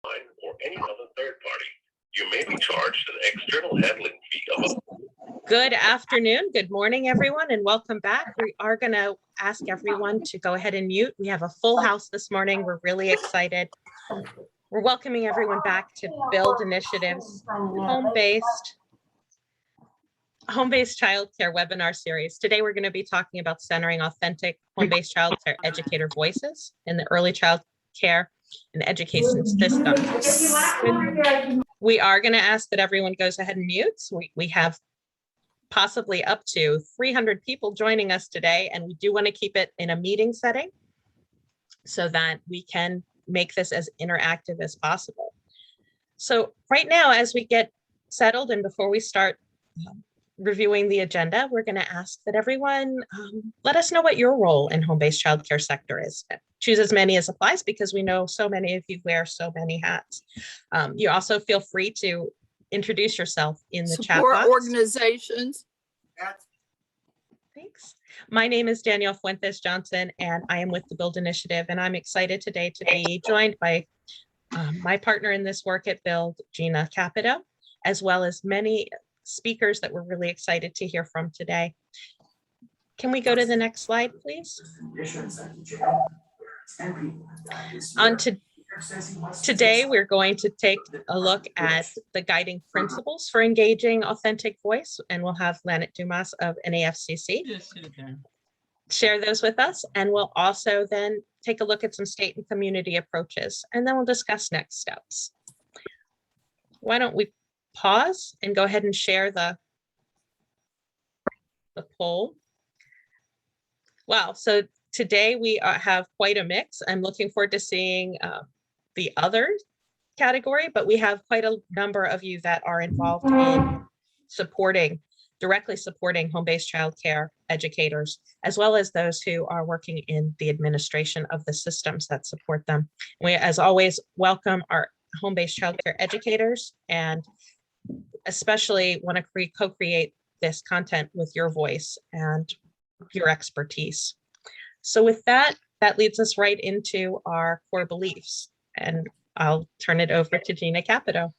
or any other third party. You may be charged an external handling fee of Good afternoon, good morning, everyone, and welcome back. We are going to ask everyone to go ahead and mute. We have a full house this morning. We're really excited. We're welcoming everyone back to Build Initiative's home-based childcare webinar series. Today, we're going to be talking about centering authentic home-based childcare educator voices in the early child care and education system. We are going to ask that everyone goes ahead and mutes. We have possibly up to 300 people joining us today, and we do want to keep it in a meeting setting so that we can make this as interactive as possible. So right now, as we get settled and before we start reviewing the agenda, we're going to ask that everyone let us know what your role in home-based childcare sector is. Choose as many as applies because we know so many of you wear so many hats. You also feel free to introduce yourself in the chat box. Organizations. Thanks. My name is Danielle Fuentes Johnson, and I am with the Build Initiative, and I'm excited today to be joined by my partner in this work at Build, Gina Capito, as well as many speakers that we're really excited to hear from today. Can we go to the next slide, please? Today, we're going to take a look at the guiding principles for engaging authentic voice, and we'll have Lynette Dumas of NAFCC share those with us, and we'll also then take a look at some state and community approaches, and then we'll discuss next steps. Why don't we pause and go ahead and share the poll. Wow, so today we have quite a mix. I'm looking forward to seeing the other category, but we have quite a number of you that are involved in directly supporting home-based childcare educators, as well as those who are working in the administration of the systems that support them. We, as always, welcome our home-based childcare educators, and especially want to co-create this content with your voice and your expertise. So with that, that leads us right into our core beliefs, and I'll turn it over to Gina Capito.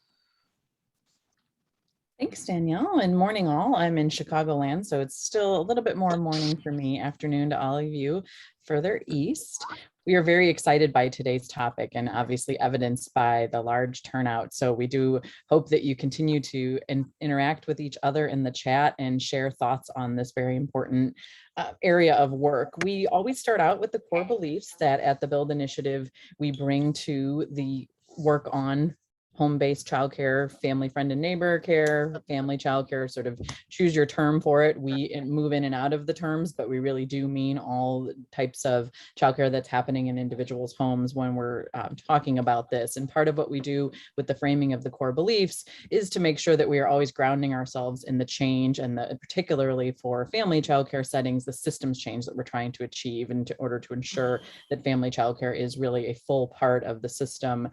Thanks, Danielle, and morning all. I'm in Chicagoland, so it's still a little bit more morning for me, afternoon to all of you further east. We are very excited by today's topic and obviously evidenced by the large turnout. So we do hope that you continue to interact with each other in the chat and share thoughts on this very important area of work. We always start out with the core beliefs that at the Build Initiative, we bring to the work on home-based childcare, family friend and neighbor care, family childcare, sort of choose your term for it. We move in and out of the terms, but we really do mean all types of childcare that's happening in individuals' homes when we're talking about this. And part of what we do with the framing of the core beliefs is to make sure that we are always grounding ourselves in the change, and particularly for family childcare settings, the systems change that we're trying to achieve in order to ensure that family childcare is really a full part of the system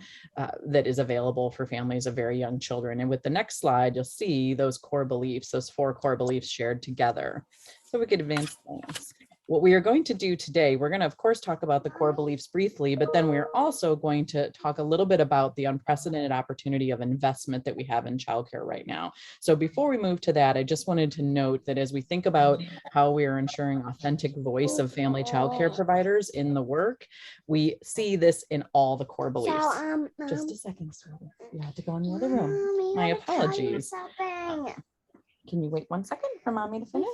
that is available for families of very young children. And with the next slide, you'll see those core beliefs, those 4 core beliefs shared together. So we could advance things. What we are going to do today, we're going to, of course, talk about the core beliefs briefly, but then we're also going to talk a little bit about the unprecedented opportunity of investment that we have in childcare right now. So before we move to that, I just wanted to note that as we think about how we are ensuring authentic voice of family childcare providers in the work, we see this in all the core beliefs. Just a second, sweetie. You have to go in the other room. My apologies. Can you wait 1 second for mommy to finish?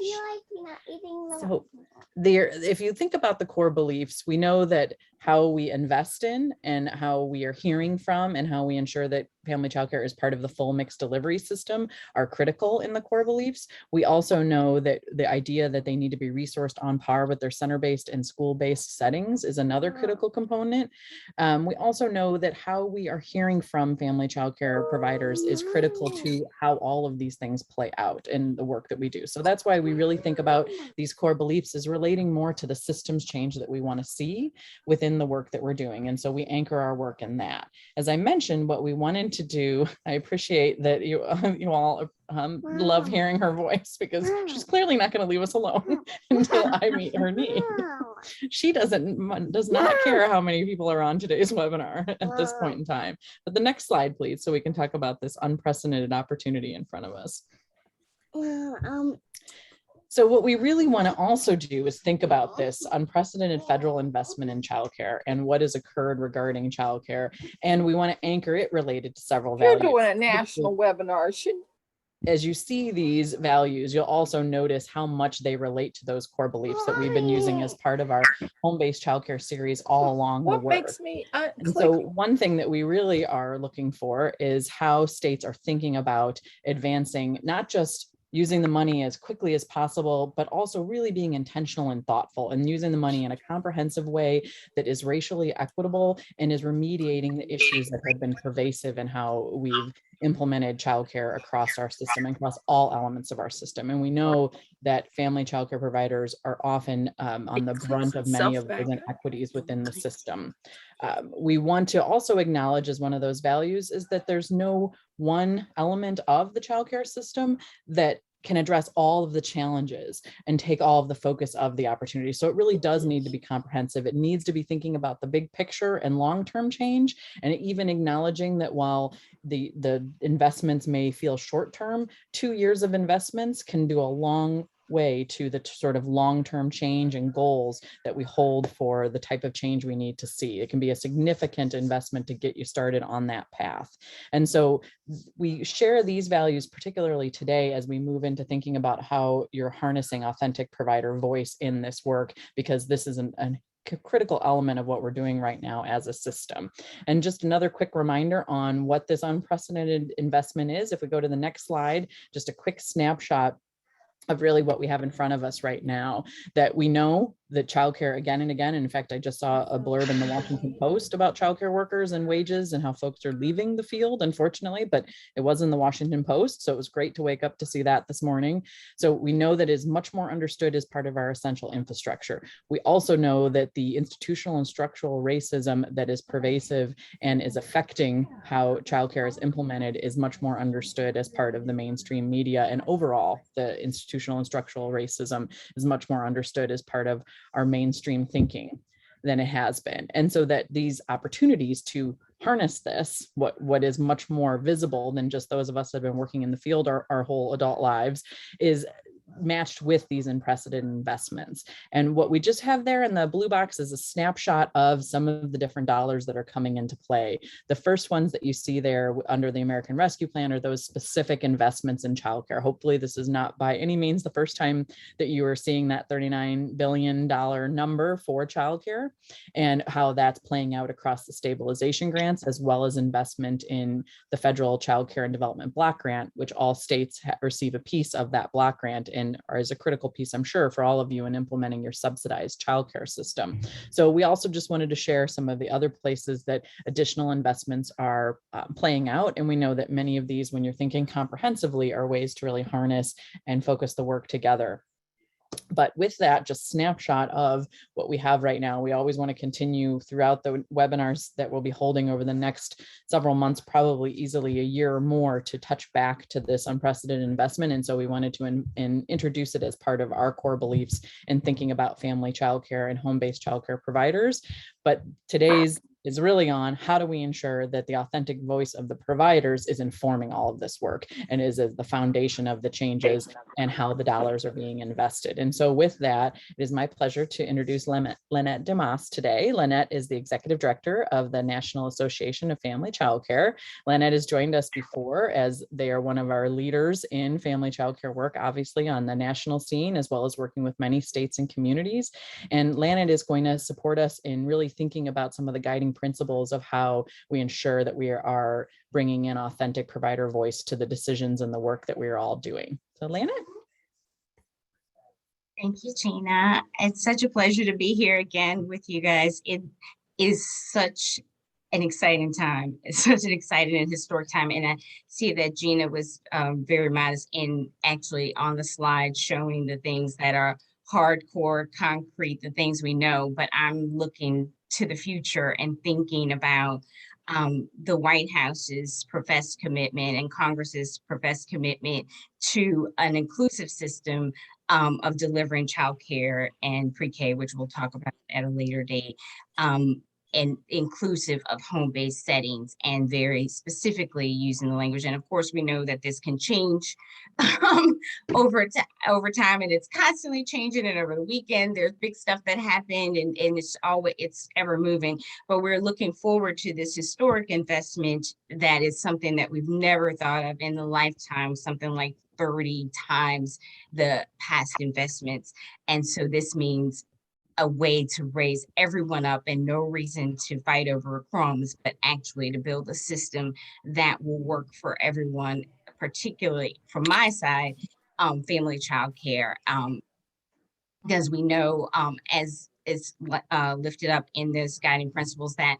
So there, if you think about the core beliefs, we know that how we invest in and how we are hearing from and how we ensure that family childcare is part of the full mixed delivery system are critical in the core beliefs. We also know that the idea that they need to be resourced on par with their center-based and school-based settings is another critical component. We also know that how we are hearing from family childcare providers is critical to how all of these things play out. out in the work that we do. So that's why we really think about these core beliefs as relating more to the systems change that we want to see within the work that we're doing. And so we anchor our work in that. As I mentioned, what we wanted to do, I appreciate that you all love hearing her voice, because she's clearly not going to leave us alone until I meet her need. She does not care how many people are on today's webinar at this point in time. But the next slide, please, so we can talk about this unprecedented opportunity in front of us. So what we really want to also do is think about this unprecedented federal investment in childcare and what has occurred regarding childcare. And we want to anchor it related to several You're values. doing a national webinar. As you see these values, you'll also notice how much they relate to those core beliefs that we've been using as part of our home-based childcare series all along the What way. makes me And so one thing that we really are looking for is how states are thinking about advancing, not just using the money as quickly as possible, but also really being intentional and thoughtful and using the money in a comprehensive way that is racially equitable and is remediating the issues that have been pervasive in how we've implemented childcare across our system and across all elements of our system. And we know that family childcare providers are often on the brunt of many of those inequities within the system. We want to also acknowledge, as one of those values, is that there's no one element of the childcare system that can address all of the challenges and take all of the focus of the opportunity. So it really does need to be comprehensive. It needs to be thinking about the big picture and long-term change, and even acknowledging that while the investments may feel short-term, 2 years of investments can do a long way to the sort of long-term change and goals that we hold for the type of change we need to see. It can be a significant investment to get you started on that path. And so we share these values particularly today as we move into thinking about how you're harnessing authentic provider voice in this work, because this is a critical element of what we're doing right now as a system. And just another quick reminder on what this unprecedented investment is. If we go to the next slide, just a quick snapshot of really what we have in front of us right now, that we know that childcare again and again, and in fact, I just saw a blurb in the Washington Post about childcare workers and wages and how folks are leaving the field, unfortunately, but it was in the Washington Post. So it was great to wake up to see that this morning. So we know that is much more understood as part of our essential infrastructure. We also know that the institutional and structural racism that is pervasive and is affecting how childcare is implemented is much more understood as part of the mainstream media, and overall, the institutional and structural racism is much more understood as part of our mainstream thinking than it has been. And so that these opportunities to harness this, what is much more visible than just those of us that have been working in the field our whole adult lives, is matched with these unprecedented investments. And what we just have there in the blue box is a snapshot of some of the different dollars that are coming into play. The first ones that you see there under the American Rescue Plan are those specific investments in childcare. Hopefully this is not by any means the first time that you are seeing that $39 billion number for childcare, and how that's playing out across the stabilization grants, as well as investment in the federal Child Care and Development Block Grant, which all states receive a piece of that block grant and is a critical piece, I'm sure, for all of you in implementing your subsidized childcare system. So we also just wanted to share some of the other places that additional investments are playing out. And we know that many of these, when you're thinking comprehensively, are ways to really harness and focus the work together. But with that, just snapshot of what we have right now. We always want to continue throughout the webinars that we'll be holding over the next several months, probably easily a year or more, to touch back to this unprecedented investment. And so we wanted to introduce it as part of our core beliefs in thinking about family childcare and home-based childcare providers. But today's is really on how do we ensure that the authentic voice of the providers is informing all of this work and is the foundation of the changes and how the dollars are being invested. And so with that, it is my pleasure to introduce Lynette DeMoss today. Lynette is the Executive Director of the National Association of Family Childcare. Lynette has joined us before, as they are one of our leaders in family childcare work, obviously on the national scene, as well as working with many states and communities. And Lynette is going to support us in really thinking about some of the guiding principles of how we ensure that we are bringing in authentic provider voice to the decisions and the work that we're all doing. So Lynette. Thank you, Tina. It's such a pleasure to be here again with you guys. It is such an exciting time. It's such an exciting and historic time. And I see that Gina was very modest in actually on the slide showing the things that are hardcore, concrete, the things we know, but I'm looking to the future and thinking about the White House's professed commitment and Congress's professed commitment to an inclusive system of delivering childcare and pre-K, which we'll talk about at a later date, and inclusive of home-based settings, and very specifically using the language. And of course, we know that this can change over time, and it's constantly changing. And over the weekend, there's big stuff that happened, and it's ever moving. But we're looking forward to this historic investment that is something that we've never thought of in the lifetime, something like 30 times the past investments. And so this means a way to raise everyone up, and no reason to fight over crumbs, but actually to build a system that will work for everyone, particularly from my side, family child care. Because we know, as is lifted up in this guiding principles, that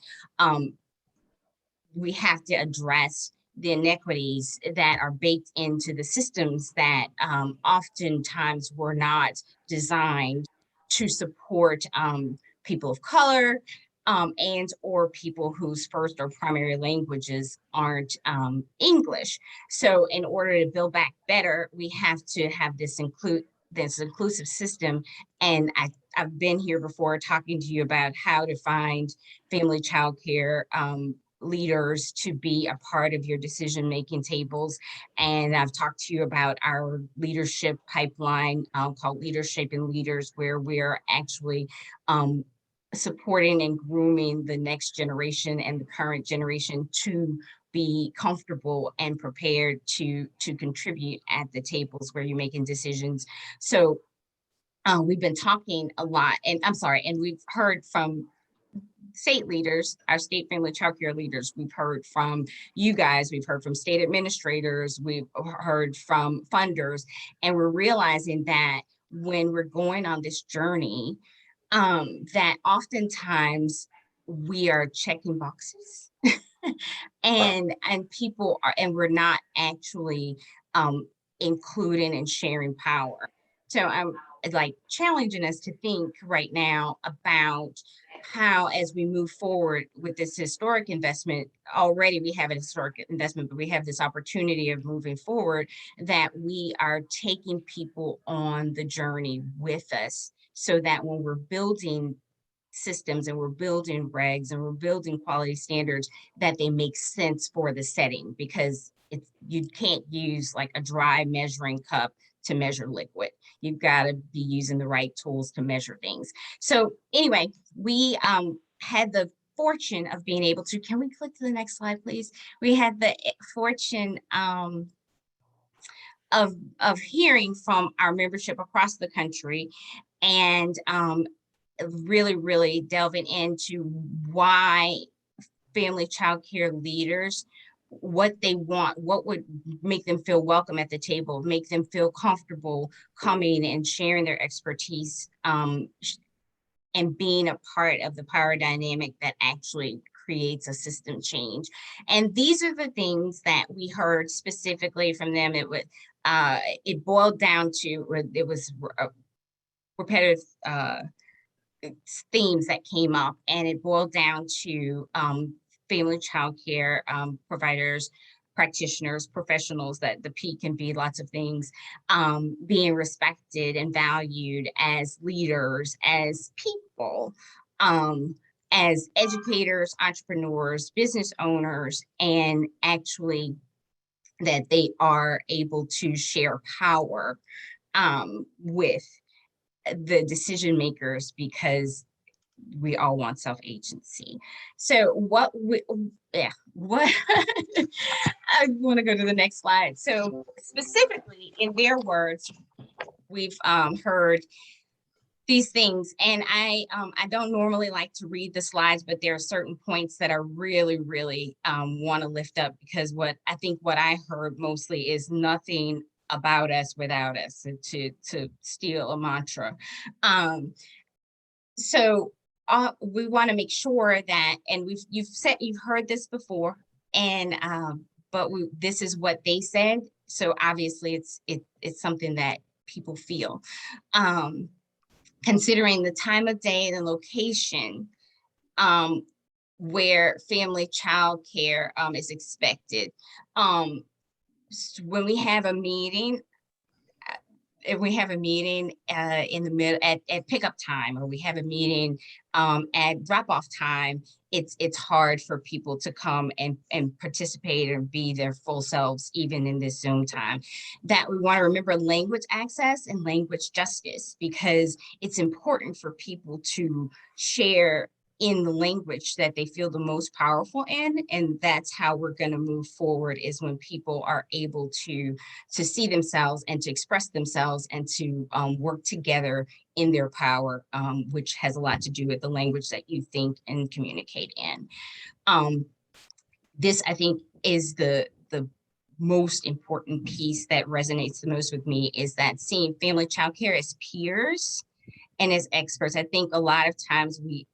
we have to address the inequities that are baked into the systems that oftentimes were not designed to support people of color and or people whose first or primary languages aren't English. So in order to build back better, we have to have this inclusive system. And I've been here before talking to you about how to find family child care leaders to be a part of your decision-making tables. And I've talked to you about our leadership pipeline called Leadership and Leaders, where we're actually supporting and grooming the next generation and the current generation to be comfortable and prepared to contribute at the tables where you're making decisions. So we've been talking a lot, and we've heard from state leaders, our state family child care leaders. We've heard from you guys, we've heard from state administrators, we've heard from funders, and we're realizing that when we're going on this journey, that oftentimes we are checking boxes and people are, and we're not actually including and sharing power. So I'm like challenging us to think right now about how, as we move forward with this historic investment, already we have a historic investment, but we have this opportunity of moving forward, that we are taking people on the journey with us, so that when we're building systems and we're building regs and we're building quality standards, that they make sense for the setting, because you can't use like a dry measuring cup to measure liquid. You've got to be using the right tools to measure things. So anyway, we had the fortune of being able to, can we click to the next slide, please? We had the fortune of hearing from our membership across the country, and really delving into why family child care leaders, what they want, what would make them feel welcome at the table, make them feel comfortable coming and sharing their expertise, and being a part of the power dynamic that actually creates a system change. And these are the things that we heard specifically from them. It boiled down to, it was repetitive themes that came up, and it boiled down to family child care providers, practitioners, professionals, that the P can be lots of things, being respected and valued as leaders, as people, as educators, entrepreneurs, business owners, and actually that they are able to share power with the decision makers, because we all want self-agency. So I want to go to the next slide. So specifically, in their words, we've heard these things, and I don't normally like to read the slides, but there are certain points that I really want to lift up, because what I heard mostly is nothing about us without us, to steal a mantra. So we want to make sure that, and you've heard this before, and but this is what they said. So obviously it's something that people feel. Considering the time of day and the location where family child care is expected. When we have a meeting, if we have a meeting in the middle at pickup time, or we have a meeting at drop-off time, it's hard for people to come and participate and be their full selves, even in this Zoom time. That we want to remember language access and language justice, because it's important for people to share in the language that they feel the most powerful in. And that's how we're going to move forward, is when people are able to see themselves and to express themselves and to work together in their power, which has a lot to do with the language that you think and communicate in. This, I think, is the most important piece that resonates the most with me, is that seeing family child care as peers and as experts. I think a lot of times we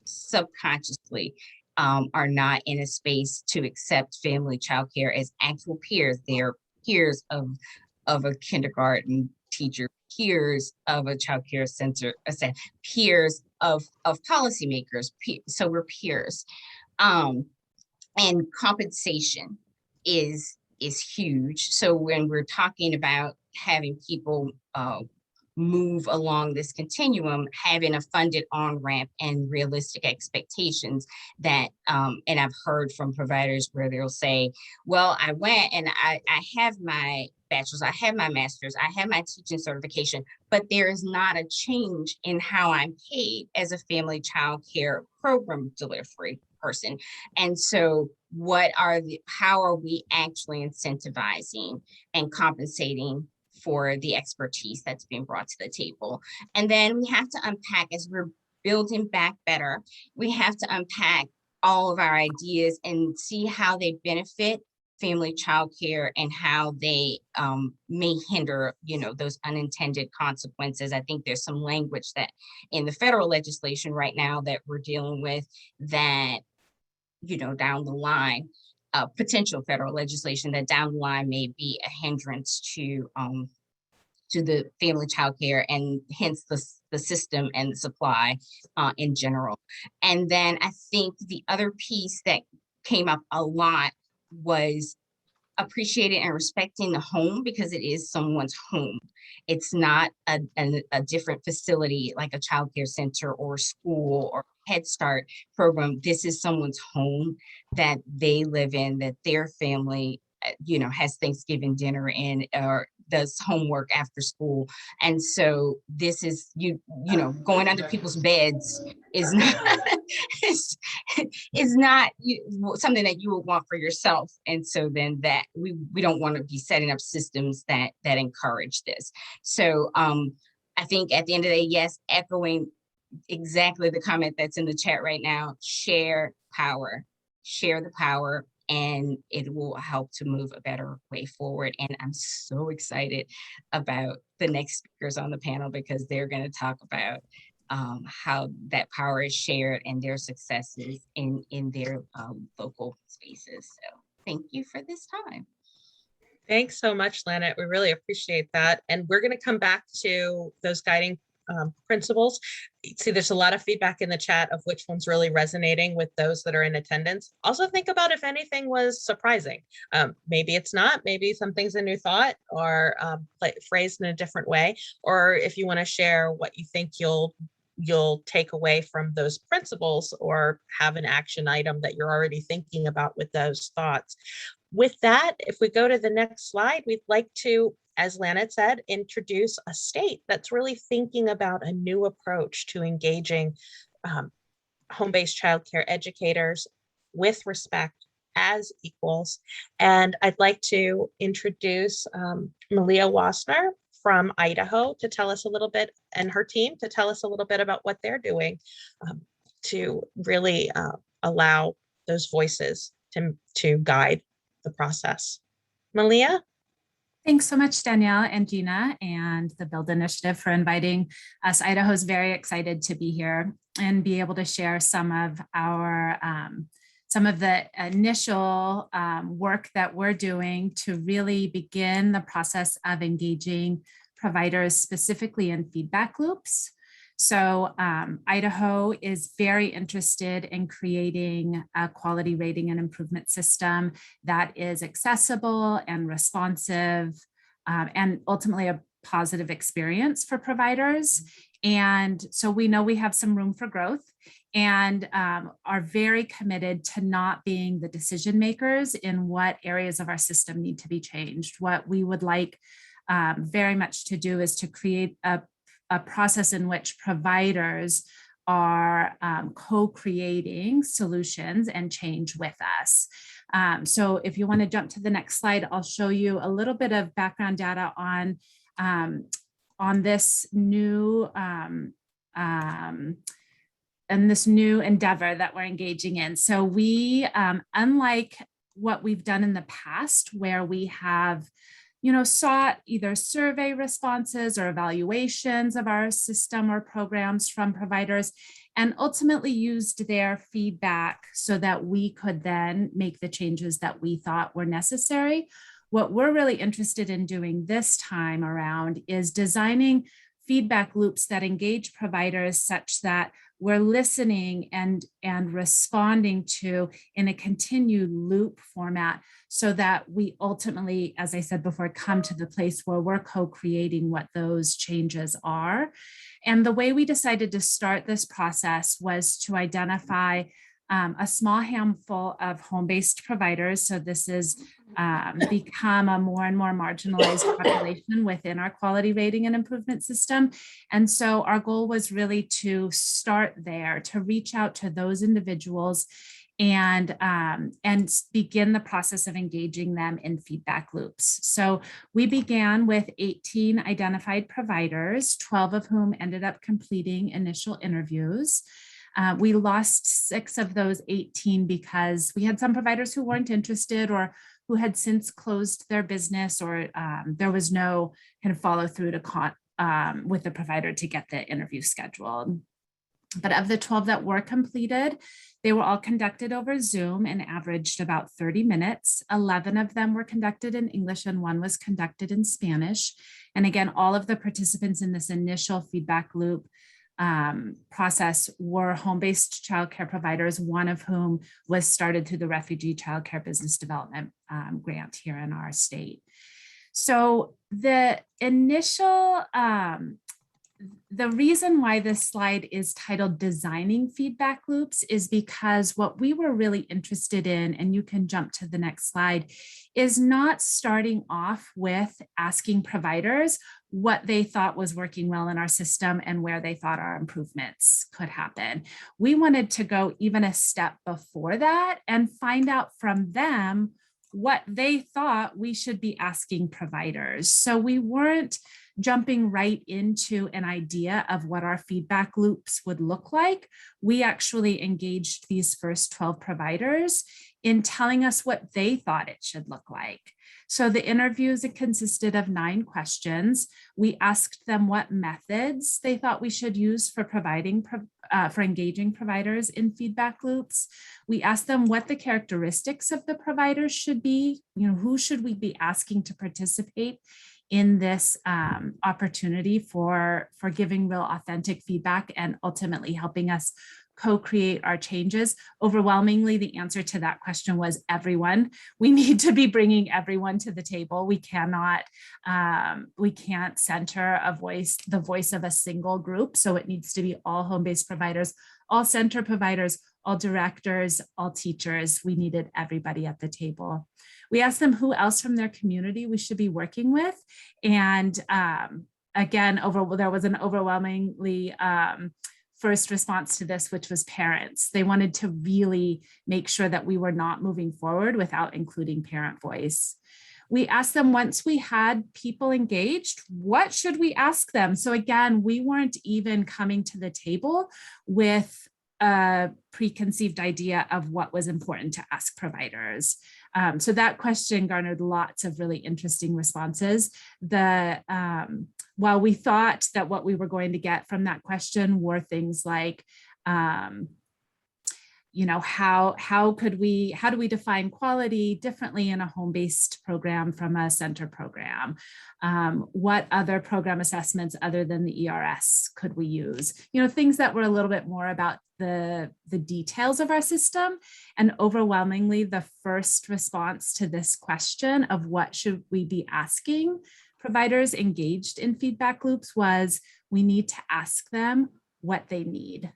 subconsciously are not in a space to accept family child care as actual peers. They're peers of a kindergarten teacher, peers of a child care center, peers of policymakers. So we're peers. And compensation is huge. So when we're talking about having people move along this continuum, having a funded on-ramp and realistic expectations that, and I've heard from providers where they'll say, well, I went and I have my bachelor's, I have my master's, I have my teaching certification, but there is not a change in how I'm paid as a family child care program delivery person. And so how are we actually incentivizing and compensating for the expertise that's being brought to the table? And then we have to unpack, as we're building back better, we have to unpack all of our ideas and see how they benefit family child care and how they may hinder, those unintended consequences. I think there's some language that in the federal legislation right now that we're dealing with that, down the line, potential federal legislation that down the line may be a hindrance to the family child care, and hence the system and the supply in general. And then I think the other piece that came up a lot was appreciating and respecting the home, because it is someone's home. It's not a different facility like a child care center or school or Head Start program. This is someone's home that they live in, that their family, has Thanksgiving dinner in, or does homework after school. And so this is, going under people's beds is not, is not something that you would want for yourself. And so then that we don't want to be setting up systems that encourage this. So I think at the end of the day, yes, echoing exactly the comment that's in the chat right now, share the power, and it will help to move a better way forward. And I'm so excited about the next speakers on the panel, because they're going to talk about how that power is shared and their successes in their local spaces. So thank you for this time. Thanks so much, Lynette. We really appreciate that. And we're going to come back to those guiding principles. See, there's a lot of feedback in the chat of which one's really resonating with those that are in attendance. Also think about if anything was surprising. Maybe it's not, maybe something's a new thought, or phrased in a different way, or if you want to share what you think you'll take away from those principles, or have an action item that you're already thinking about with those thoughts. With that, if we go to the next slide, we'd like to, as Lynette said, introduce a state that's really thinking about a new approach to engaging home-based childcare educators with respect as equals. And I'd like to introduce Malia Wasner from Idaho to tell us a little bit, and her team to tell us a little bit about what they're doing to really allow those voices to guide the process. Malia? Thanks so much, Danielle and Gina and the Build Initiative for inviting us. Idaho's very excited to be here and be able to share some of our some of the initial work that we're doing to really begin the process of engaging providers specifically in feedback loops. So Idaho is very interested in creating a quality rating and improvement system that is accessible and responsive and ultimately a positive experience for providers. And so we know we have some room for growth and are very committed to not being the decision makers in what areas of our system need to be changed. What we would like very much to do is to create a process in which providers are co-creating solutions and change with us. So if you want to jump to the next slide, I'll show you a little bit of background data on this new and this new endeavor that we're engaging in. So we, unlike what we've done in the past, where we have sought either survey responses or evaluations of our system or programs from providers, and ultimately used their feedback so that we could then make the changes that we thought were necessary. What we're really interested in doing this time around is designing feedback loops that engage providers such that we're listening and responding to in a continued loop format so that we ultimately, as I said before, come to the place where we're co-creating what those changes are. And the way we decided to start this process was to identify a small handful of home-based providers. So this has become a more and more marginalized population within our quality rating and improvement system. And so our goal was really to start there, to reach out to those individuals and begin the process of engaging them in feedback loops. So we began with 18 identified providers, 12 of whom ended up completing initial interviews. We lost 6 of those 18 because we had some providers who weren't interested or who had since closed their business, or there was no kind of follow through to with the provider to get the interview scheduled. But of the 12 that were completed, they were all conducted over Zoom and averaged about 30 minutes. 11 of them were conducted in English and 1 was conducted in Spanish. And again, all of the participants in this initial feedback loop process were home-based childcare providers, one of whom was started through the Refugee Childcare Business Development grant here in our state. So the initial, the reason why this slide is titled Designing Feedback Loops is because what we were really interested in, and you can jump to the next slide, is not starting off with asking providers what they thought was working well in our system and where they thought our improvements could happen. We wanted to go even a step before that and find out from them what they thought we should be asking providers. So we weren't jumping right into an idea of what our feedback loops would look like. We actually engaged these first 12 providers in telling us what they thought it should look like. So the interviews consisted of 9 questions. We asked them what methods they thought we should use for for engaging providers in feedback loops. We asked them what the characteristics of the providers should be. Who should we be asking to participate in this opportunity for giving real authentic feedback and ultimately helping us co-create our changes. Overwhelmingly, the answer to that question was everyone. We need to be bringing everyone to the table. We cannot, we can't center the voice of a single group. So it needs to be all home-based providers, all center providers, all directors, all teachers. We needed everybody at the table. We asked them who else from their community we should be working with. And again, there was an overwhelmingly first response to this, which was parents. They wanted to really make sure that we were not moving forward without including parent voice. We asked them, once we had people engaged, what should we ask them? So again, we weren't even coming to the table with a preconceived idea of what was important to ask providers. So that question garnered lots of really interesting responses. While we thought that what we were going to get from that question were things like, you know, how do we define quality differently in a home-based program from a center program? What other program assessments other than the ERS could we use? You know, things that were a little bit more about the details of our system. And overwhelmingly, the first response to this question of what should we be asking providers engaged in feedback loops was, we need to ask them what they need.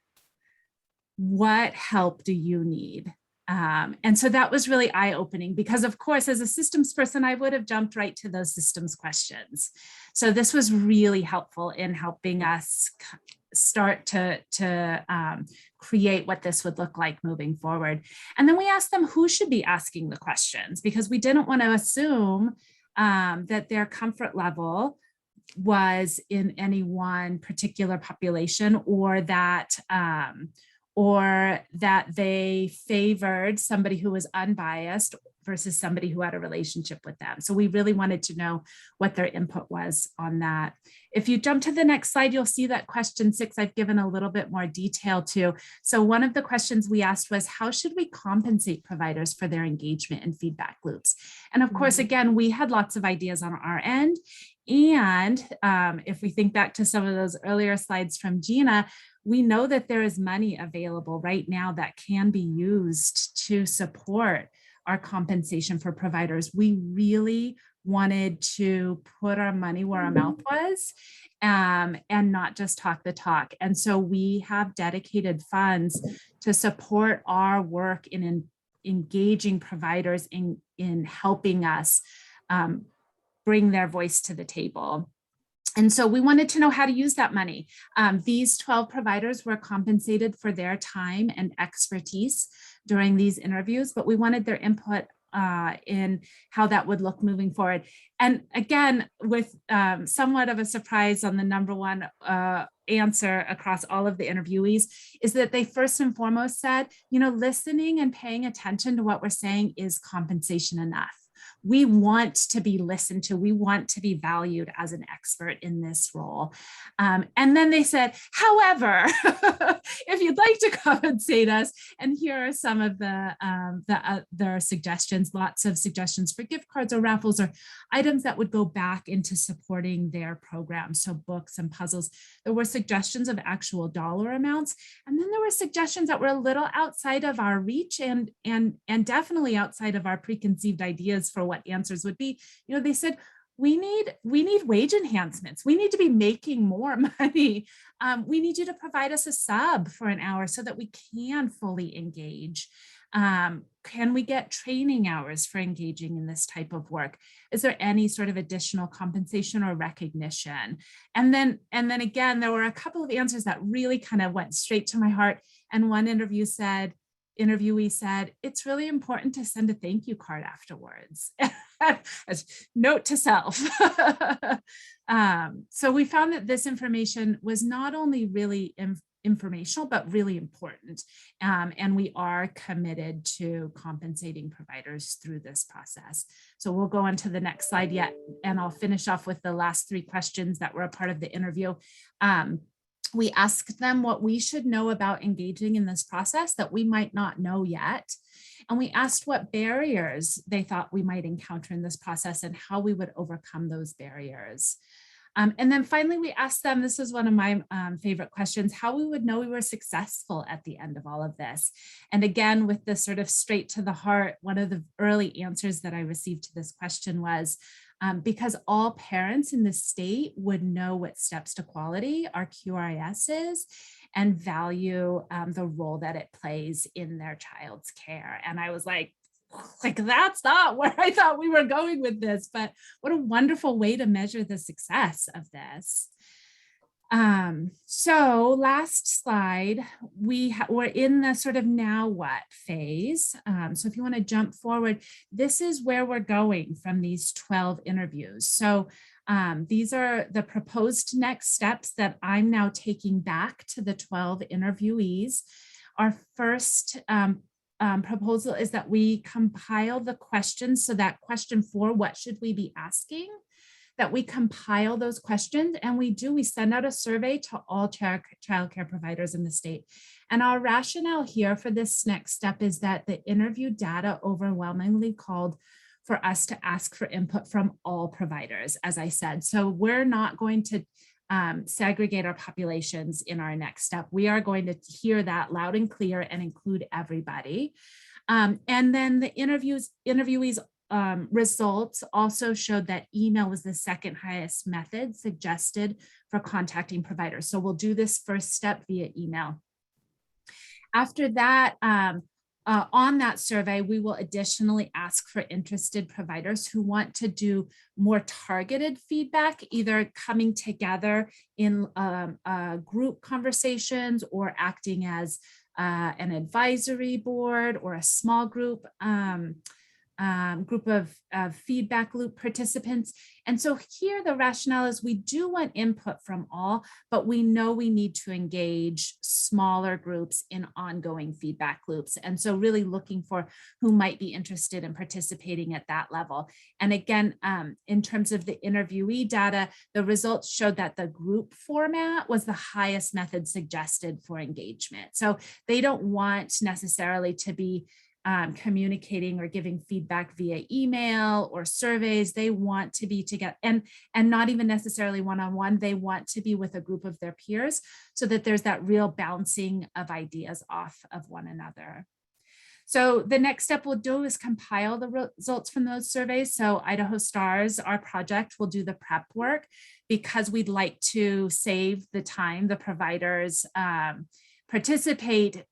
What help do you need? And so that was really eye-opening, because of course, as a systems person, I would have jumped right to those systems questions. So this was really helpful in helping us start to create what this would look like moving forward. And then we asked them who should be asking the questions, because we didn't want to assume that their comfort level was in any one particular population, or that they favored somebody who was unbiased versus somebody who had a relationship with them. So we really wanted to know what their input was on that. If you jump to the next slide, you'll see that question 6, I've given a little bit more detail to. So one of the questions we asked was, how should we compensate providers for their engagement in feedback loops? And of course, again, we had lots of ideas on our end. And if we think back to some of those earlier slides from Gina, we know that there is money available right now that can be used to support our compensation for providers. We really wanted to put our money where our mouth was, and not just talk the talk. And so we have dedicated funds to support our work in engaging providers in helping us bring their voice to the table. And so we wanted to know how to use that money. These 12 providers were compensated for their time and expertise during these interviews, but we wanted their input in how that would look moving forward. And again, with somewhat of a surprise on the number one answer across all of the interviewees, is that they first and foremost said, you know, listening and paying attention to what we're saying is compensation enough. We want to be listened to. We want to be valued as an expert in this role. And then they said, however, if you'd like to compensate us, and here are some of their suggestions, lots of suggestions for gift cards or raffles or items that would go back into supporting their program. So books and puzzles. There were suggestions of actual dollar amounts. And then there were suggestions that were a little outside of our reach and definitely outside of our preconceived ideas for what answers would be. You know, they said, we need wage enhancements. We need to be making more money. We need you to provide us a sub for an hour so that we can fully engage. Can we get training hours for engaging in this type of work? Is there any sort of additional compensation or recognition? And then again, there were a couple of answers that really kind of went straight to my heart. And one interviewee said, it's really important to send a thank you card afterwards. As note to self. So we found that this information was not only really informational, but really important. And we are committed to compensating providers through this process. So we'll go on to the next slide yet, and I'll finish off with the last 3 questions that were a part of the interview. We asked them what we should know about engaging in this process that we might not know yet. And we asked what barriers they thought we might encounter in this process and how we would overcome those barriers. And then finally, we asked them, this is one of my favorite questions, how we would know we were successful at the end of all of this. And again, with this sort of straight to the heart, one of the early answers that I received to this question was, because all parents in the state would know what steps to quality, our QRIS is, and value the role that it plays in their child's care. And I was like, that's not where I thought we were going with this, but what a wonderful way to measure the success of this. So last slide, we're in the sort of now what phase. So if you want to jump forward, this is where we're going from these 12 interviews. So these are the proposed next steps that I'm now taking back to the 12 interviewees. Our first proposal is that we compile the questions. So that question 4, what should we be asking? That we compile those questions, and we send out a survey to all childcare providers in the state. And our rationale here for this next step is that the interview data overwhelmingly called for us to ask for input from all providers, as I said. So we're not going to segregate our populations in our next step. We are going to hear that loud and clear and include everybody. And then the interviewees results also showed that email was the second highest method suggested for contacting providers. So we'll do this first step via email. After that, on that survey, we will additionally ask for interested providers who want to do more targeted feedback, either coming together in group conversations or acting as an advisory board or a small group of feedback loop participants. And so here the rationale is we do want input from all, but we know we need to engage smaller groups in ongoing feedback loops. And so really looking for who might be interested in participating at that level. And again, in terms of the interviewee data, the results showed that the group format was the highest method suggested for engagement. So they don't want necessarily to be communicating or giving feedback via email or surveys. They want to be together and not even necessarily one-on-one. They want to be with a group of their peers so that there's that real bouncing of ideas off of one another. So the next step we'll do is compile the results from those surveys. So Idaho Stars, our project, will do the prep work because we'd like to save the time the providers participate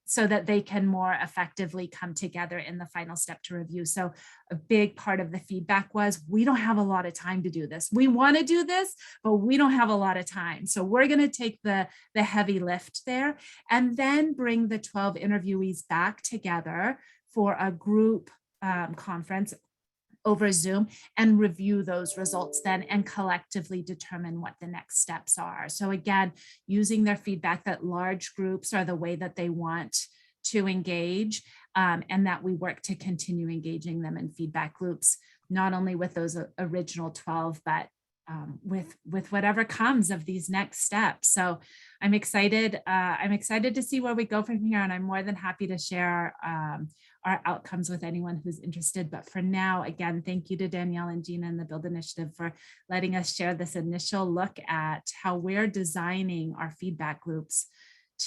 so that they can more effectively come together in the final step to review. So a big part of the feedback was, we don't have a lot of time to do this. We want to do this, but we don't have a lot of time. So we're going to take the heavy lift there and then bring the 12 interviewees back together for a group conference over Zoom and review those results then and collectively determine what the next steps are. So again, using their feedback that large groups are the way that they want to engage and that we work to continue engaging them in feedback loops, not only with those original 12, but with whatever comes of these next steps. So I'm excited to see where we go from here, and I'm more than happy to share our outcomes with anyone who's interested. But for now, again, thank you to Danielle and Gina and the Build Initiative for letting us share this initial look at how we're designing our feedback loops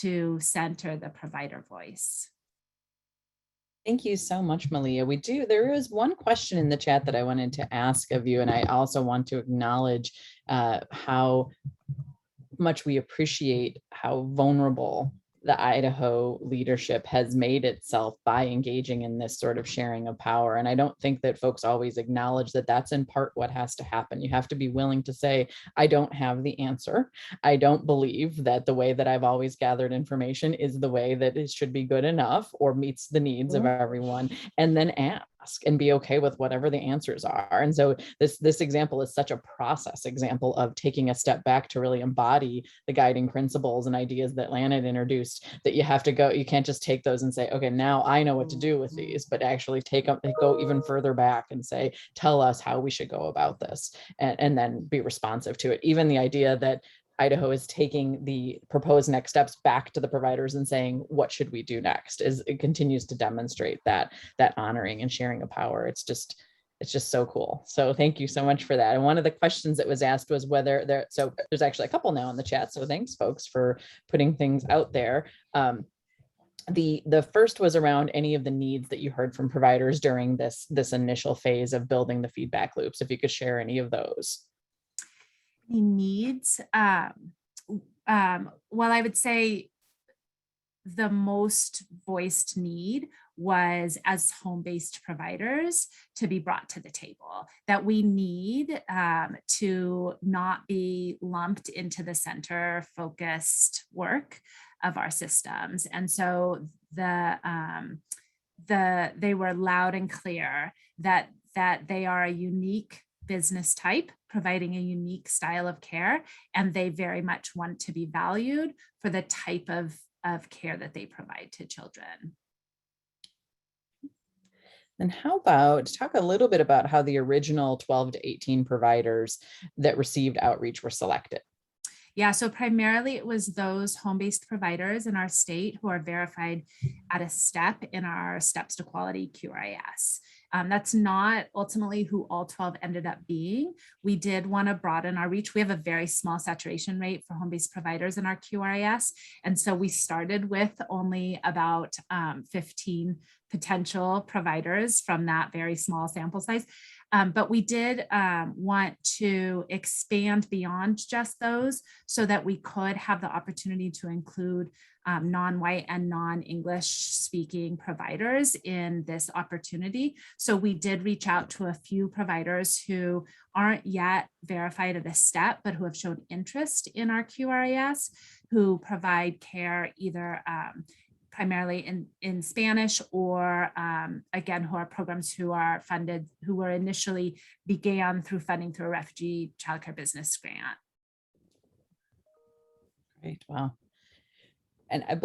to center the provider voice. Thank you so much, Malia. There is one question in the chat that I wanted to ask of you, and I also want to acknowledge how much we appreciate how vulnerable the Idaho leadership has made itself by engaging in this sort of sharing of power. And I don't think that folks always acknowledge that that's in part what has to happen. You have to be willing to say, I don't have the answer. I don't believe that the way that I've always gathered information is the way that it should be good enough or meets the needs of everyone, and then ask and be okay with whatever the answers are. And so this example is such a process example of taking a step back to really embody the guiding principles and ideas that Lan had introduced, that you have to go, you can't just take those and say, okay, now I know what to do with these, but actually go even further back and say, tell us how we should go about this, and then be responsive to it. Even the idea that Idaho is taking the proposed next steps back to the providers and saying, what should we do next? It continues to demonstrate that honoring and sharing of power. It's just so cool. So thank you so much for that. And one of the questions that was asked was whether so there's actually a couple now in the chat. So thanks folks for putting things out there. The first was around any of the needs that you heard from providers during this initial phase of building the feedback loops. If you could share any of those. Needs, well, I would say the most voiced need was as home-based providers to be brought to the table, that we need to not be lumped into the center-focused work of our systems. And so they were loud and clear that they are a unique business type, providing a unique style of care, and they very much want to be valued for the type of of care that they provide to children. And how about talk a little bit about how the original 12 to 18 providers that received outreach were selected? Yeah, so primarily it was those home-based providers in our state who are verified at a step in our Steps to Quality QRIS. That's not ultimately who all 12 ended up being. We did want to broaden our reach. We have a very small saturation rate for home-based providers in our QRIS. And so we started with only about 15 potential providers from that very small sample size. But we did want to expand beyond just those so that we could have the opportunity to include non-white and non-English speaking providers in this opportunity. So we did reach out to a few providers who aren't yet verified at a step, but who have shown interest in our QRIS, who provide care either primarily in Spanish or again, who are programs who are funded, who were initially began through funding through a refugee childcare business grant. Great, wow. And I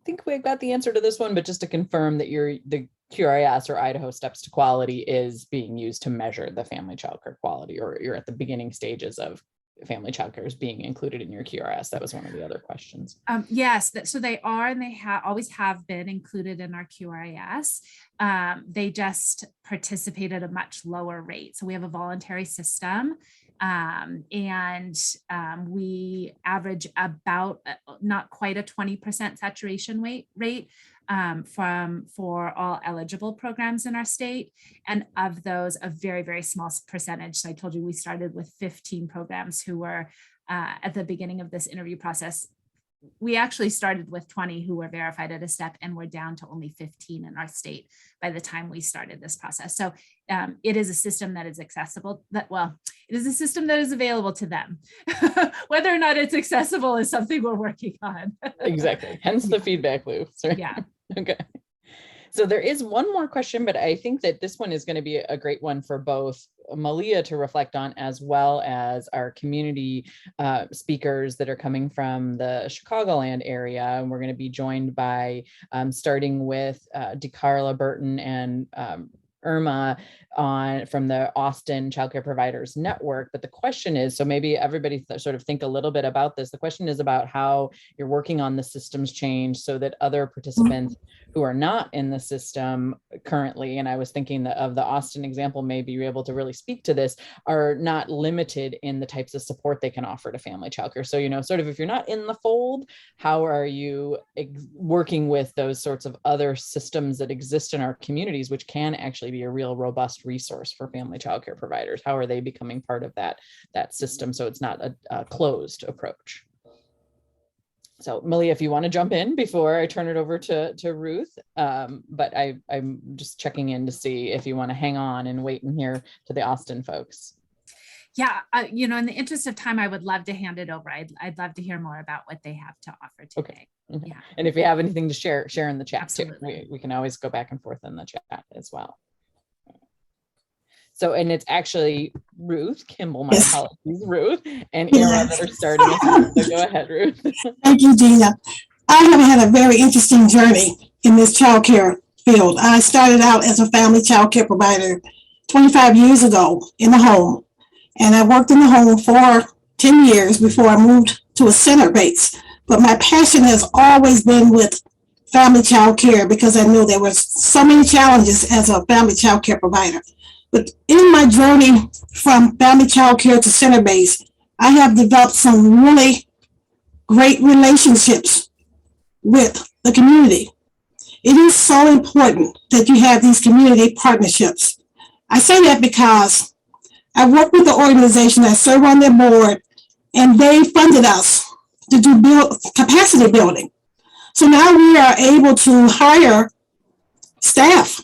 think we got the answer to this one, but just to confirm that the QRIS or Idaho Steps to Quality is being used to measure the family childcare quality, or you're at the beginning stages of family childcare is being included in your QRS. That was one of the other questions. Yes, so they are, and they always have been included in our QRIS. They just participate at a much lower rate. So we have a voluntary system. We average about not quite a 20% saturation rate for all eligible programs in our state. And of those, a very, very small percentage. So I told you we started with 15 programs who were at the beginning of this interview process. We actually started with 20 who were verified at a step, and we're down to only 15 in our state by the time we started this process. So it is a system that is accessible, it is a system that is available to them. Whether or not it's accessible is something we're working on. Exactly, hence the feedback loop. Sorry. Yeah. Okay. So there is one more question, but I think that this one is going to be a great one for both Malia to reflect on, as well as our community speakers that are coming from the Chicagoland area. And we're going to be joined by, starting with DeCarla Burton and Irma from the Austin Childcare Providers Network. But the question is, so maybe everybody sort of think a little bit about this. The question is about how you're working on the systems change so that other participants who are not in the system currently, and I was thinking of the Austin example, maybe you're able to really speak to this, are not limited in the types of support they can offer to family childcare. So, sort of if you're not in the fold, how are you working with those sorts of other systems that exist in our communities, which can actually be a real robust resource for family childcare providers? How are they becoming part of that system so it's not a closed approach? So Malia, if you want to jump in before I turn it over to Ruth, but I'm just checking in to see if you want to hang on and wait and hear to the Austin folks. Yeah, in the interest of time, I would love to hand it over. I'd love to hear more about what they have to offer today. Okay. Yeah. And if you have anything to share in the chat too, we can always go back and forth in the chat as well. So, and it's actually Ruth Kimball, my apologies, Ruth, and Ira that are starting us. So go ahead, Ruth. Thank you, Gina. I have had a very interesting journey in this childcare field. I started out as a family childcare provider 25 years ago in the home, and I worked in the home for 10 years before I moved to a center base. But my passion has always been with family childcare because I knew there were so many challenges as a family childcare provider. But in my journey from family childcare to center base, I have developed some really great relationships with the community. It is so important that you have these community partnerships. I say that because I work with the organization, I serve on their board, and they funded us to do capacity building. So now we are able to hire staff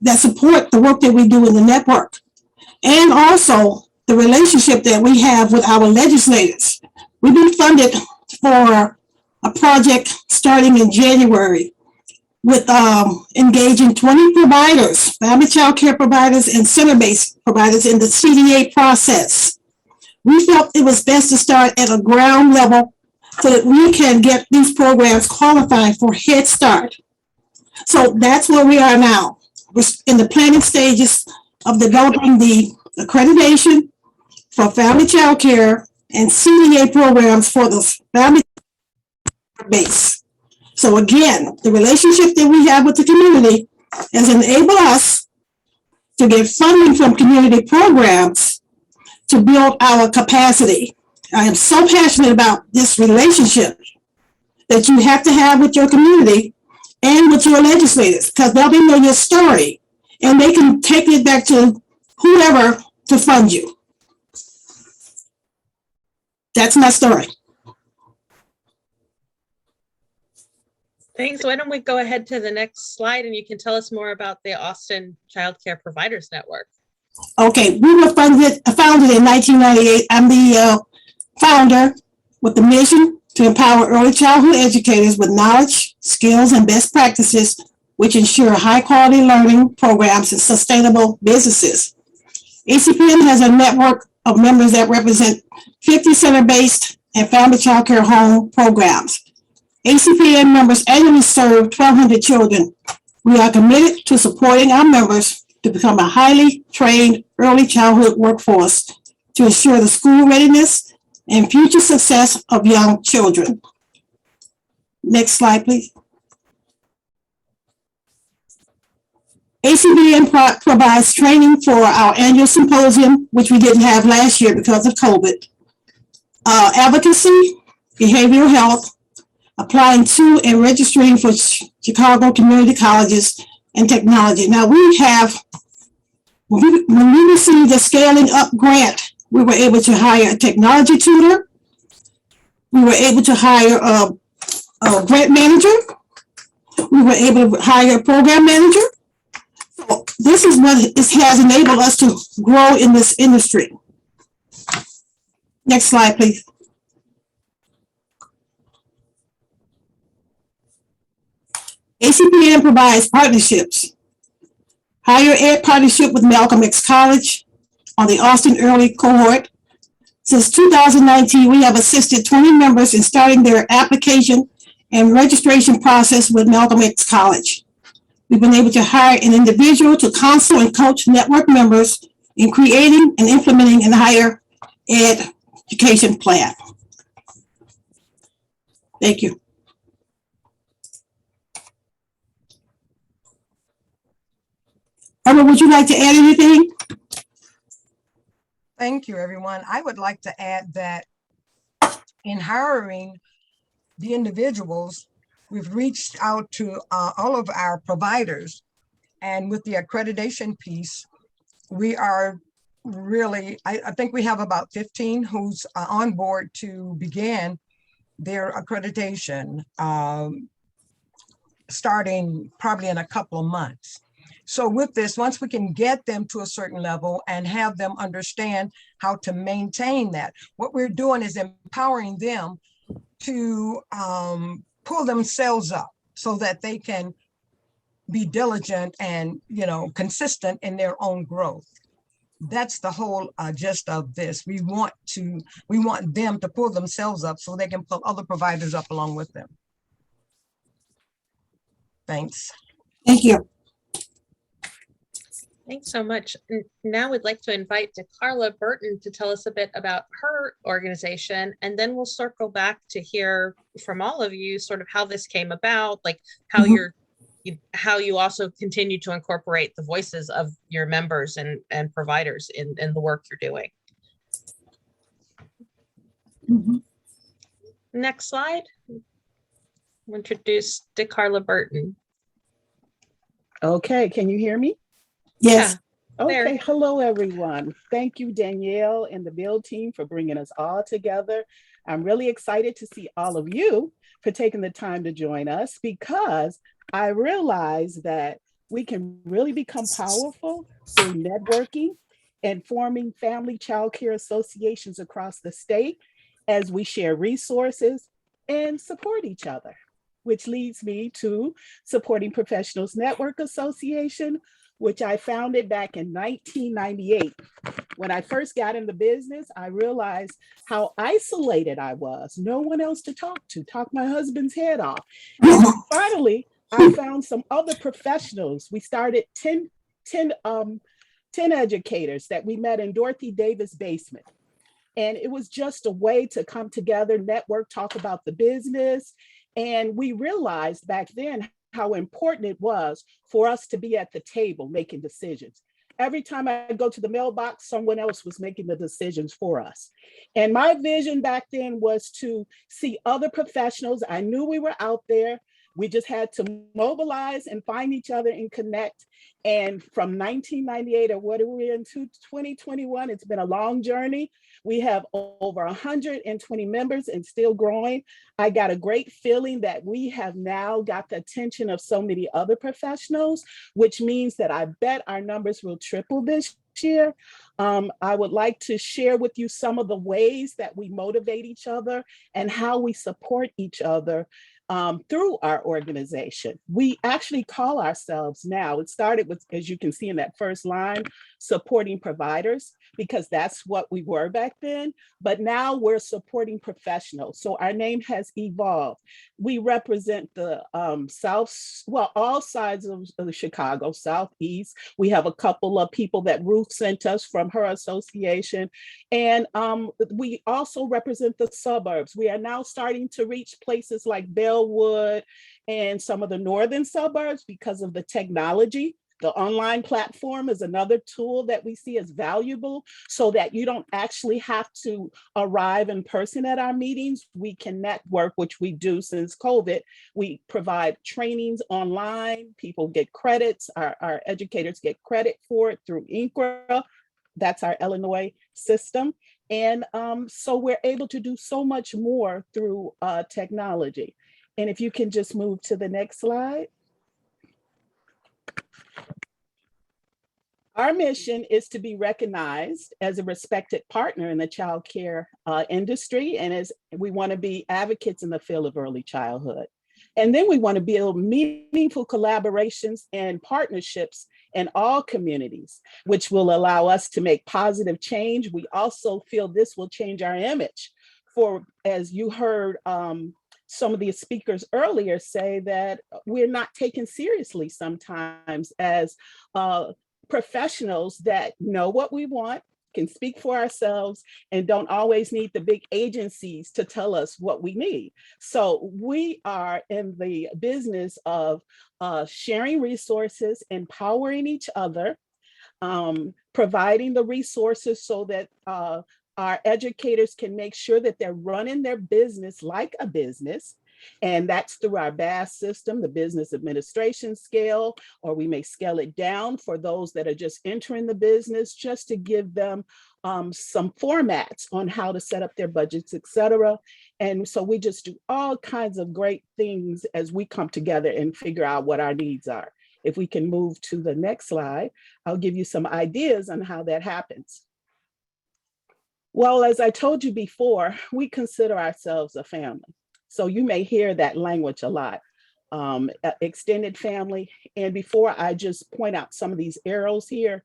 that support the work that we do in the network, and also the relationship that we have with our legislators. We've been funded for a project starting in January with engaging 20 providers, family child care providers and center-based providers in the CDA process. We felt it was best to start at a ground level so that we can get these programs qualified for Head Start. So that's where we are now. We're in the planning stages of developing the accreditation for family child care and CDA programs for the family base. So again, the relationship that we have with the community has enabled us to get funding from community programs to build our capacity. I am so passionate about this relationship that you have to have with your community and with your legislators, because they'll know your story and they can take it back to whoever to fund you. That's my story. Thanks. Why don't we go ahead to the next slide and you can tell us more about the Austin Child Care Providers Network. Okay, we were founded in 1998. I'm the founder with the mission to empower early childhood educators with knowledge, skills, and best practices, which ensure high quality learning programs and sustainable businesses. ACPN has a network of members that represent 50 center-based and family child care home programs. ACPN members annually serve 1,200 children. We are committed to supporting our members to become a highly trained early childhood workforce to ensure the school readiness and future success of young children. Next slide, please. ACPN provides training for our annual symposium, which we didn't have last year because of COVID. Advocacy, behavioral health, applying to and registering for Chicago community colleges, and technology. Now we have, when we received the Scaling Up grant, we were able to hire a technology tutor. We were able to hire a grant manager. We were able to hire a program manager. So this is what it has enabled us to grow in this industry. Next slide, please. ACPN provides partnerships. Higher ed partnership with Malcolm X College on the Austin Early cohort. Since 2019, we have assisted 20 members in starting their application and registration process with Malcolm X College. We've been able to hire an individual to counsel and coach network members in creating and implementing a higher ed education plan. Thank you. Emma, would you like to add anything? Thank you, everyone. I would like to add that in hiring the individuals, we've reached out to all of our providers, and with the accreditation piece, we are really, I think we have about 15 who's on board to begin their accreditation starting probably in a couple of months. So with this, once we can get them to a certain level and have them understand how to maintain that, what we're doing is empowering them to pull themselves up so that they can be diligent and, you know, consistent in their own growth. That's the whole gist of this. We want them to pull themselves up so they can pull other providers up along with them. Thanks. Thank you. Thanks so much. Now we'd like to invite DeCarla Burton to tell us a bit about her organization, and then we'll circle back to hear from all of you sort of how this came about, like how how you also continue to incorporate the voices of your members and providers in the work you're doing. Next slide. I'll introduce DeCarla Burton. Okay, can you hear me? Yes. Yeah, okay, there. Hello everyone. Thank you, Danielle and the Build team for bringing us all together. I'm really excited to see all of you for taking the time to join us, because I realize that we can really become powerful through networking and forming family child care associations across the state as we share resources and support each other, which leads me to supporting Professionals Network Association, which I founded back in 1998. When I first got in the business, I realized how isolated I was. No one else to talk my husband's head off. And finally, I found some other professionals. We started 10 educators that we met in Dorothy Davis' basement. And it was just a way to come together, network, talk about the business. And we realized back then how important it was for us to be at the table making decisions. Every time I go to the mailbox, someone else was making the decisions for us. And my vision back then was to see other professionals. I knew we were out there. We just had to mobilize and find each other and connect. And from 1998, or what are we in 2021? It's been a long journey. We have over 120 members and still growing. I got a great feeling that we have now got the attention of so many other professionals, which means that I bet our numbers will triple this year. I would like to share with you some of the ways that we motivate each other and how we support each other through our organization. We actually call ourselves now, it started with, as you can see in that first line, supporting providers, because that's what we were back then, but now we're supporting professionals. So our name has evolved. We represent the all sides of Chicago, Southeast. We have a couple of people that Ruth sent us from her association. And we also represent the suburbs. We are now starting to reach places like Bellwood and some of the northern suburbs because of the technology. The online platform is another tool that we see as valuable so that you don't actually have to arrive in person at our meetings. We can network, which we do since COVID. We provide trainings online. People get credits. Our educators get credit for it through INCRA. That's our Illinois system. And so we're able to do so much more through technology. And if you can just move to the next slide. Our mission is to be recognized as a respected partner in the child care industry, and as we want to be advocates in the field of early childhood. And then we want to build meaningful collaborations and partnerships in all communities, which will allow us to make positive change. We also feel this will change our image for, as you heard some of the speakers earlier say, that we're not taken seriously sometimes as professionals that know what we want, can speak for ourselves, and don't always need the big agencies to tell us what we need. So we are in the business of sharing resources, empowering each other, providing the resources so that our educators can make sure that they're running their business like a business. And that's through our BAS system, the business administration scale, or we may scale it down for those that are just entering the business, just to give them some formats on how to set up their budgets, et cetera. And so we just do all kinds of great things as we come together and figure out what our needs are. If we can move to the next slide, I'll give you some ideas on how that happens. Well, as I told you before, we consider ourselves a family. So you may hear that language a lot, extended family. And before I just point out some of these arrows here,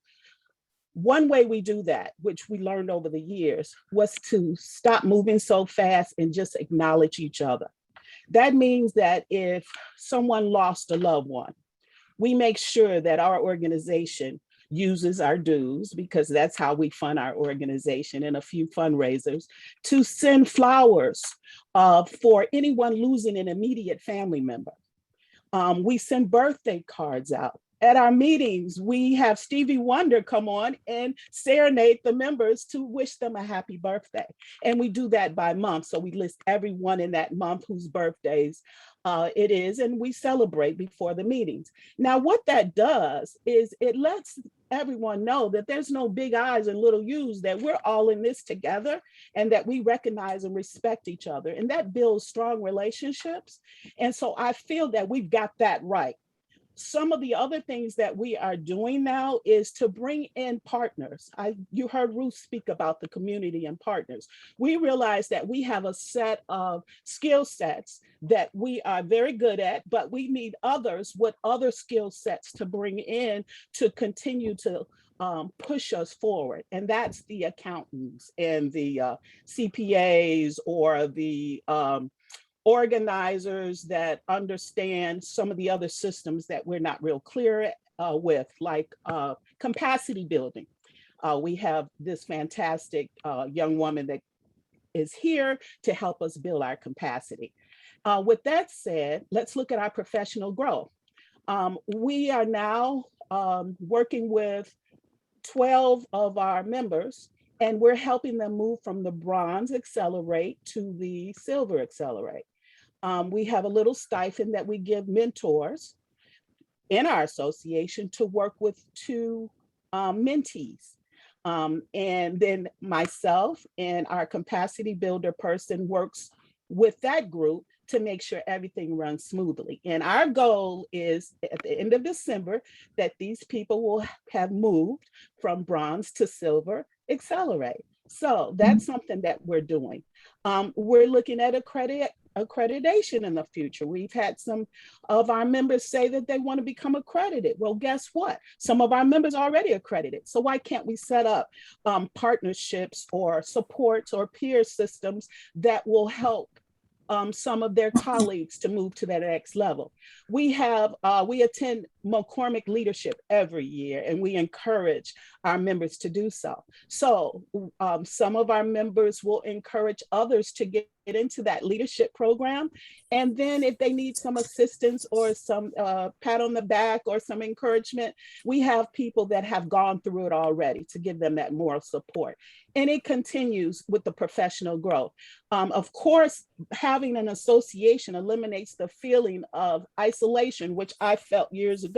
one way we do that, which we learned over the years, was to stop moving so fast and just acknowledge each other. That means that if someone lost a loved one, we make sure that our organization uses our dues, because that's how we fund our organization, and a few fundraisers, to send flowers for anyone losing an immediate family member. We send birthday cards out. At our meetings, we have Stevie Wonder come on and serenade the members to wish them a happy birthday. And we do that by month. So we list everyone in that month whose birthdays it is, and we celebrate before the meetings. Now, what that does is it lets everyone know that there's no big I's and little U's, that we're all in this together, and that we recognize and respect each other. And that builds strong relationships. And so I feel that we've got that right. Some of the other things that we are doing now is to bring in partners. You heard Ruth speak about the community and partners. We realize that we have a set of skill sets that we are very good at, but we need others with other skill sets to bring in to continue to push us forward. And that's the accountants and the CPAs or the organizers that understand some of the other systems that we're not real clear with, like capacity building. We have this fantastic young woman that is here to help us build our capacity. With that said, let's look at our professional growth. We are now working with 12 of our members, and we're helping them move from the Bronze Accelerate to the Silver Accelerate. We have a little stipend that we give mentors in our association to work with 2 mentees. And then myself and our capacity builder person works with that group to make sure everything runs smoothly. And our goal is at the end of December that these people will have moved from Bronze to Silver Accelerate. So that's something that we're doing. We're looking at accreditation in the future. We've had some of our members say that they want to become accredited. Well, guess what? Some of our members are already accredited. So why can't we set up partnerships or supports or peer systems that will help some of their colleagues to move to that next level? We attend McCormick Leadership every year, and we encourage our members to do so. So some of our members will encourage others to get into that leadership program. And then if they need some assistance or some pat on the back or some encouragement, we have people that have gone through it already to give them that moral support. And it continues with the professional growth. Of course, having an association eliminates the feeling of isolation, which I felt years ago.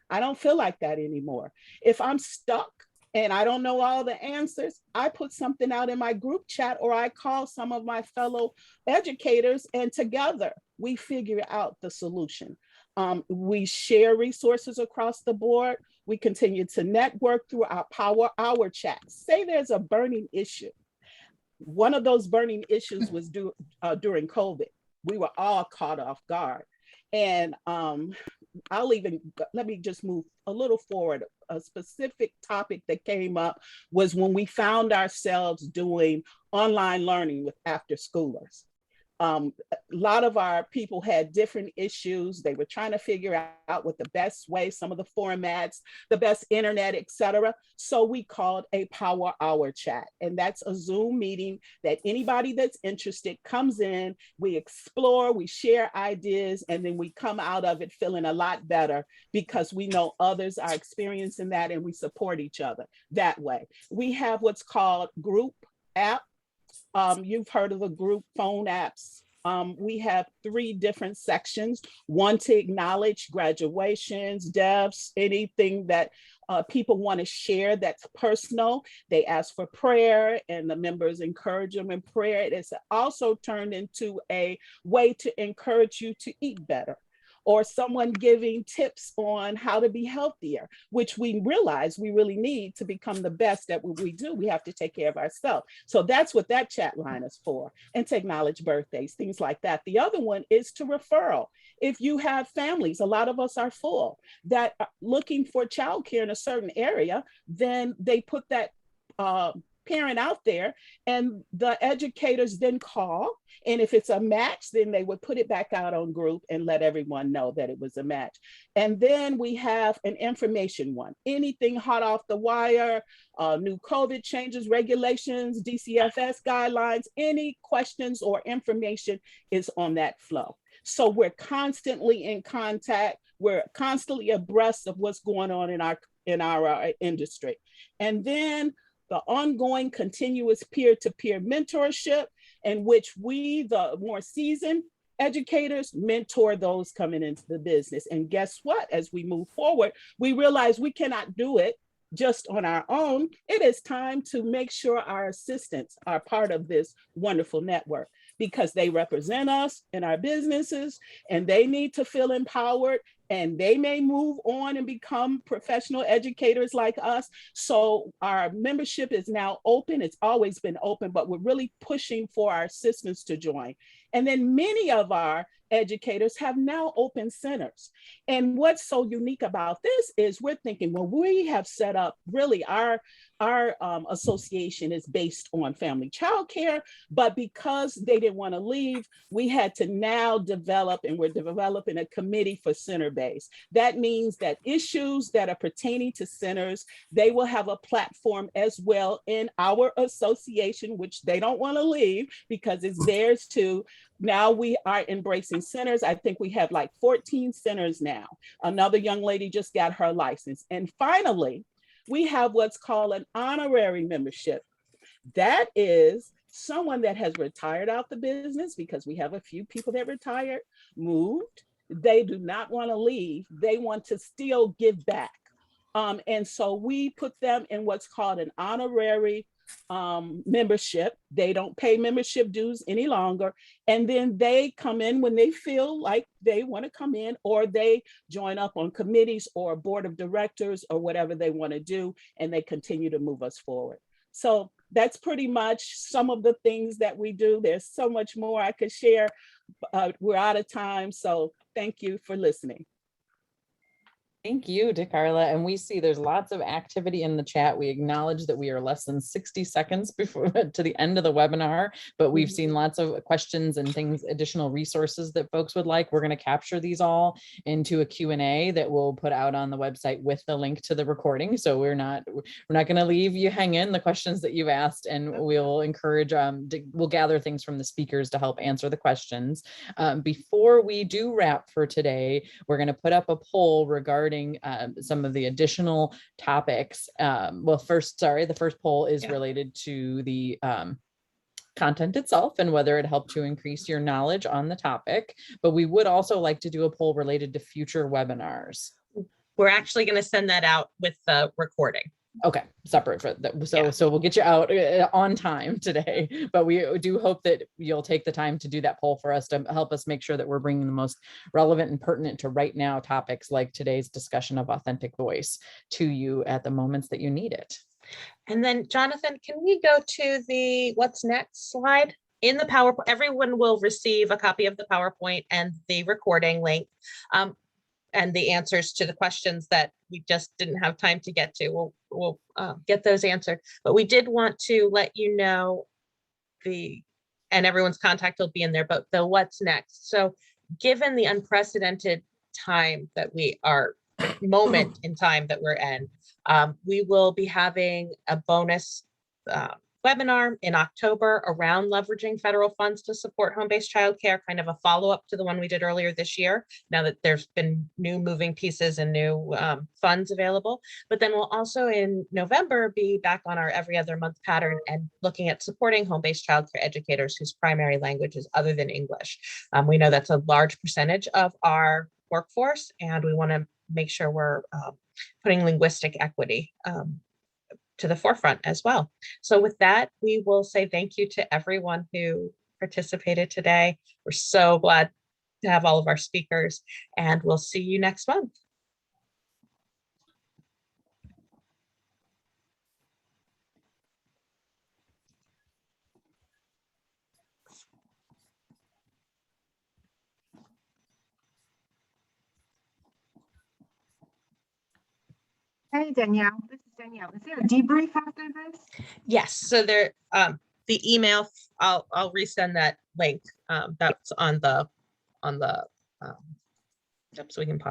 I don't feel like that anymore. If I'm stuck and I don't know all the answers, I put something out in my group chat or I call some of my fellow educators, and together we figure out the solution. We share resources across the board. We continue to network through our Power Hour chats. Say there's a burning issue. One of those burning issues was during COVID. We were all caught off guard. And let me just move a little forward. A specific topic that came up was when we found ourselves doing online learning with after schoolers. A lot of our people had different issues. They were trying to figure out what the best way, some of the formats, the best internet, etc. So we called a Power Hour chat. And that's a Zoom meeting that anybody that's interested comes in, we explore, we share ideas, and then we come out of it feeling a lot better because we know others are experiencing that and we support each other that way. We have what's called group app. You've heard of the group phone apps. We have 3 different sections, one to acknowledge graduations, deaths, anything that people want to share that's personal. They ask for prayer and the members encourage them in prayer. It is also turned into a way to encourage you to eat better, or someone giving tips on how to be healthier, which we realize we really need to become the best at what we do. We have to take care of ourselves. So that's what that chat line is for, and to acknowledge birthdays, things like that. The other one is to referral. If you have families, a lot of us are full, that are looking for childcare in a certain area, then they put that parent out there, and the educators then call. And if it's a match, then they would put it back out on group and let everyone know that it was a match. And then we have an information one, anything hot off the wire, new COVID changes, regulations, DCFS guidelines, any questions or information is on that flow. So we're constantly in contact. We're constantly abreast of what's going on in our industry. And then the ongoing continuous peer-to-peer mentorship, in which we, the more seasoned educators, mentor those coming into the business. And guess what? As we move forward, we realize we cannot do it just on our own. It is time to make sure our assistants are part of this wonderful network, because they represent us in our businesses and they need to feel empowered and they may move on and become professional educators like us. So our membership is now open. It's always been open, but we're really pushing for our assistants to join. And then many of our educators have now opened centers. And what's so unique about this is we're thinking, well, we have set up really our association is based on family child care, but because they didn't want to leave, we had to now develop, and we're developing a committee for center base. That means that issues that are pertaining to centers, they will have a platform as well in our association, which they don't want to leave because it's theirs too. Now we are embracing centers. I think we have like 14 centers now. Another young lady just got her license. And finally, we have what's called an honorary membership. That is someone that has retired out the business, because we have a few people that retired, moved. They do not want to leave. They want to still give back. And so we put them in what's called an honorary membership. They don't pay membership dues any longer. And then they come in when they feel like they want to come in, or they join up on committees or board of directors or whatever they want to do, and they continue to move us forward. So that's pretty much some of the things that we do. There's so much more I could share. We're out of time. So thank you for listening. Thank you, DeCarla. And we see there's lots of activity in the chat. We acknowledge that we are less than 60 seconds before to the end of the webinar, but we've seen lots of questions and things, additional resources that folks would like. We're going to capture these all into a Q&A that we'll put out on the website with the link to the recording. So we're not going to leave you hanging the questions that you've asked, and we'll encourage, we'll gather things from the speakers to help answer the questions. Before we do wrap for today, we're going to put up a poll regarding some of the additional topics. Well, the first poll is related to the content itself and whether it helped to increase your knowledge on the topic, but we would also like to do a poll related to future webinars. We're actually going to send that out with the recording. Okay, separate for that. So we'll get you out on time today, but we do hope that you'll take the time to do that poll for us to help us make sure that we're bringing the most relevant and pertinent to right now topics like today's discussion of authentic voice to you at the moments that you need it. And then Jonathan, can we go to the what's next slide? In the PowerPoint, everyone will receive a copy of the PowerPoint and the recording link. And the answers to the questions that we just didn't have time to get to. We'll get those answered. But we did want to let you know and everyone's contact will be in there, but the what's next. So given the unprecedented time that we are, moment in time that we're in, we will be having a bonus webinar in October around leveraging federal funds to support home-based childcare, kind of a follow-up to the one we did earlier this year, now that there's been new moving pieces and new funds available. But then we'll also in November be back on our every other month pattern and looking at supporting home-based childcare educators whose primary language is other than English. We know that's a large percentage of our workforce, and we want to make sure we're putting linguistic equity to the forefront as well. So with that, we will say thank you to everyone who participated today. We're so glad to have all of our speakers, and we'll see you next month. Hey, Danielle, this is Danielle. Is there a debrief after this? Yes, so there, the email, I'll resend that link. That's on the, so we can pause.